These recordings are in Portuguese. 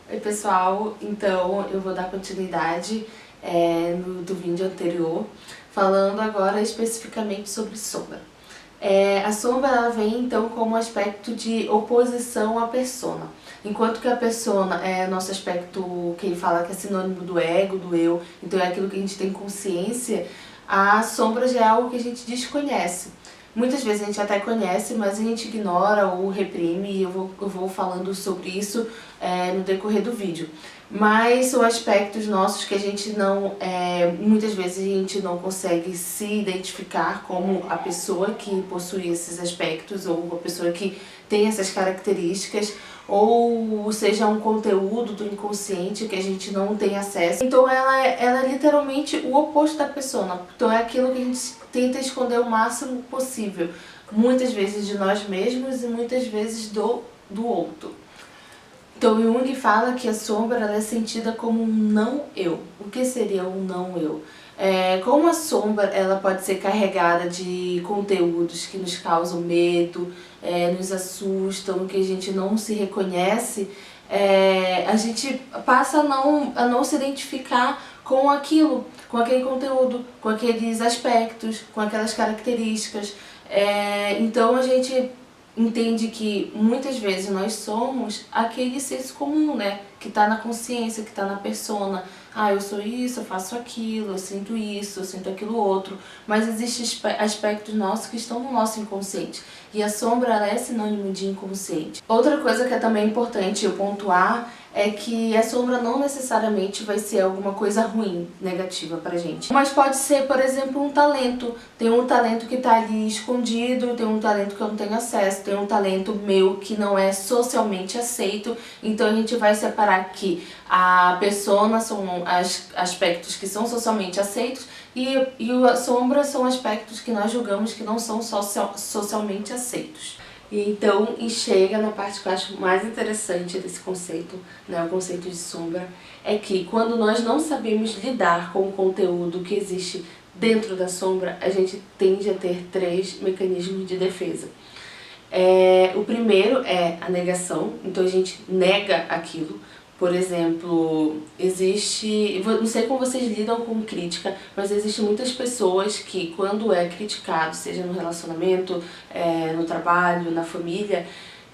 Oi pessoal, então eu vou dar continuidade do vídeo anterior, falando agora especificamente sobre sombra. A sombra ela vem então como aspecto de oposição à persona. Enquanto que a persona é nosso aspecto que ele fala que é sinônimo do ego, do eu, então é aquilo que a gente tem consciência, a sombra já é algo que a gente desconhece. Muitas vezes a gente até conhece, mas a gente ignora ou reprime, e eu vou falando sobre isso no decorrer do vídeo. Mas são aspectos nossos que a gente não, muitas vezes a gente não consegue se identificar como a pessoa que possui esses aspectos, ou a pessoa que tem essas características, ou seja, um conteúdo do inconsciente que a gente não tem acesso. Então ela é literalmente o oposto da persona. Então é aquilo que a gente tenta esconder o máximo possível. Muitas vezes de nós mesmos e muitas vezes do outro. Então Jung fala que a sombra ela é sentida como um não-eu. O que seria um não-eu? Como a sombra ela pode ser carregada de conteúdos que nos causam medo, nos assustam, que a gente não se reconhece, a gente passa a não se identificar com aquilo, com aquele conteúdo, com aqueles aspectos, com aquelas características. Então a gente entende que muitas vezes nós somos aquele senso comum, né? Que está na consciência, que está na persona. Ah, eu sou isso, eu faço aquilo, eu sinto isso, eu sinto aquilo outro. Mas existem aspectos nossos que estão no nosso inconsciente. E a sombra ela é sinônimo de inconsciente. Outra coisa que é também importante eu pontuar é que a sombra não necessariamente vai ser alguma coisa ruim, negativa pra gente. Mas pode ser, por exemplo, um talento. Tem um talento que tá ali escondido, tem um talento que eu não tenho acesso, tem um talento meu que não é socialmente aceito. Então a gente vai separar que a persona são aspectos que são socialmente aceitos e a sombra são aspectos que nós julgamos que não são socialmente aceitos. E então, chega na parte que eu acho mais interessante desse conceito, né, o conceito de sombra, é que quando nós não sabemos lidar com o conteúdo que existe dentro da sombra, a gente tende a ter 3 mecanismos de defesa. O primeiro é a negação, então a gente nega aquilo. Por exemplo, não sei como vocês lidam com crítica, mas existem muitas pessoas que quando é criticado, seja no relacionamento, no trabalho, na família,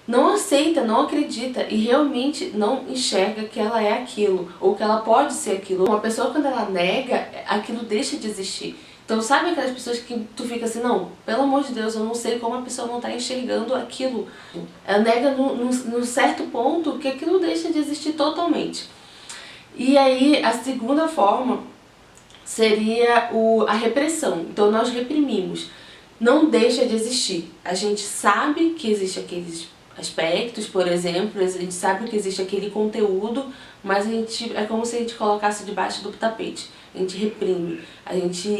não aceita, não acredita e realmente não enxerga que ela é aquilo, ou que ela pode ser aquilo. Uma pessoa quando ela nega, aquilo deixa de existir. Então sabe aquelas pessoas que tu fica assim, não, pelo amor de Deus, eu não sei como a pessoa não está enxergando aquilo. Ela nega num certo ponto que aquilo deixa de existir totalmente. E aí a segunda forma seria a repressão. Então nós reprimimos, não deixa de existir. A gente sabe que existe aqueles aspectos, por exemplo, a gente sabe que existe aquele conteúdo, mas é como se a gente colocasse debaixo do tapete. A gente reprime, a gente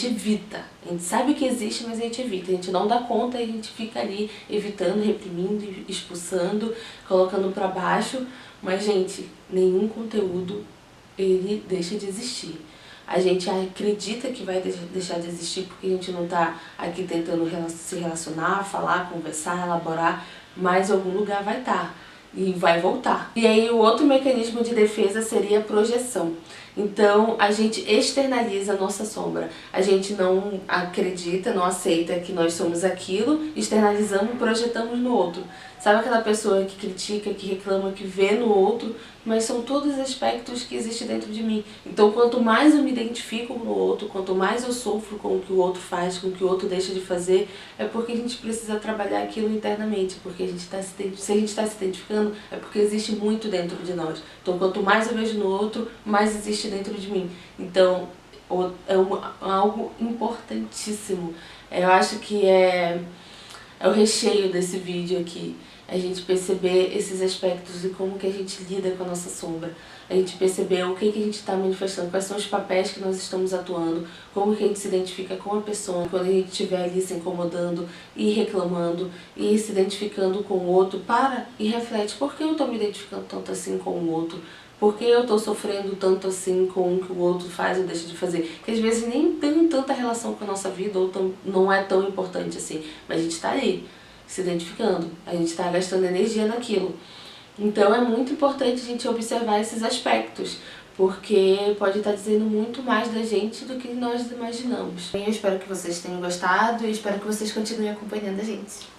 evita. A gente sabe que existe, mas a gente evita. A gente não dá conta e a gente fica ali evitando, reprimindo, expulsando, colocando pra baixo. Mas, gente, nenhum conteúdo ele deixa de existir. A gente acredita que vai deixar de existir porque a gente não está aqui tentando se relacionar, falar, conversar, elaborar, mas em algum lugar vai estar e vai voltar. E aí o outro mecanismo de defesa seria a projeção. Então a gente externaliza a nossa sombra. A gente não acredita, não aceita que nós somos aquilo, externalizamos e projetamos no outro. Sabe aquela pessoa que critica, que reclama, que vê no outro, mas são todos os aspectos que existem dentro de mim. Então quanto mais eu me identifico no outro, quanto mais eu sofro com o que o outro faz, com o que o outro deixa de fazer, é porque a gente precisa trabalhar aquilo internamente, porque se a gente está se identificando, é porque existe muito dentro de nós. Então quanto mais eu vejo no outro, mais existe dentro de mim. Então é algo importantíssimo. Eu acho que é o recheio desse vídeo aqui, a gente perceber esses aspectos e como que a gente lida com a nossa sombra, a gente perceber o que a gente está manifestando, quais são os papéis que nós estamos atuando, como que a gente se identifica com a pessoa, quando a gente estiver ali se incomodando e reclamando e se identificando com o outro, para e reflete, por que eu estou me identificando tanto assim com o outro? Por que eu estou sofrendo tanto assim com o que o outro faz ou deixa de fazer? Porque às vezes nem tem tanta relação com a nossa vida ou não é tão importante assim. Mas a gente está ali, se identificando. A gente está gastando energia naquilo. Então é muito importante a gente observar esses aspectos, porque pode estar dizendo muito mais da gente do que nós imaginamos. Eu espero que vocês tenham gostado e espero que vocês continuem acompanhando a gente.